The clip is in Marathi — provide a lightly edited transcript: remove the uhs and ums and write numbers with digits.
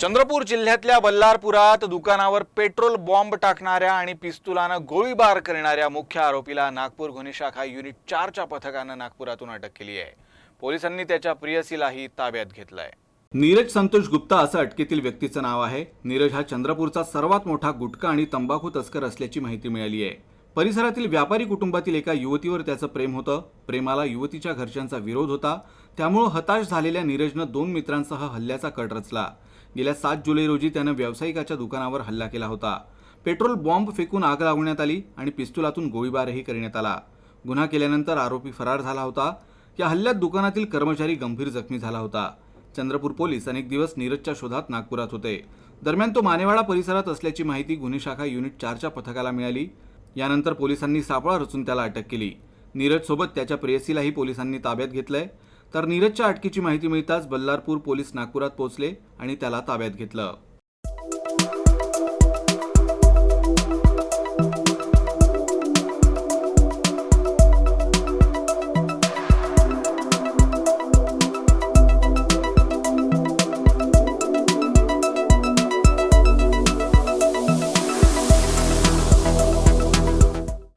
चंद्रपूर जिल्ह्यातल्या बल्लारपुरात दुकानावर पेट्रोल बॉम्ब टाकणाऱ्या आणि पिस्तुलानं गोळीबार करणाऱ्या मुख्य आरोपीला नागपूर गुन्हे शाखा युनिट 4च्या पथकानं नागपुरातून अटक केली आहे। पोलिसांनी त्याच्या प्रियसीलाही ताब्यात घेतलंय। नीरज संतोष गुप्ता असं अटकेतील व्यक्तीचं नाव आहे। नीरज हा चंद्रपूरचा सर्वात मोठा गुटखा आणि तंबाखू तस्कर असल्याची माहिती मिळाली आहे। परिसरातील व्यापारी कुटुंबातील एका युवतीवर त्याचं प्रेम होतं। प्रेमाला युवतीच्या घरच्यांचा विरोध होता, त्यामुळे हताश झालेल्या नीरजनं 2 मित्रांसह हल्ल्याचा कट रचला। गेल्या 7 जुलै रोजी त्यानं व्यावसायिकाच्या दुकानावर हल्ला केला होता। पेट्रोल बॉम्ब फेकून आग लावण्यात आली आणि पिस्तुलातून गोळीबारही करण्यात आला। गुन्हा केल्यानंतर आरोपी फरार झाला होता। या हल्ल्यात दुकानातील कर्मचारी गंभीर जखमी झाला होता। चंद्रपूर पोलीस अनेक दिवस नीरजच्या शोधात नागपुरात होते। दरम्यान तो मानेवाडा परिसरात असल्याची माहिती गुन्हे शाखा युनिट 4च्या पथकाला मिळाली। यानंतर पोलिसांनी सापळा रचून त्याला अटक केली। नीरज सोबत त्याच्या प्रेयसीलाही पोलिसांनी ताब्यात घेतलंय। तर नीरजच्या अटकेची माहिती मिळताच बल्लारपूर पोलीस नागपुरात पोहोचले आणि त्याला ताब्यात घेतलं।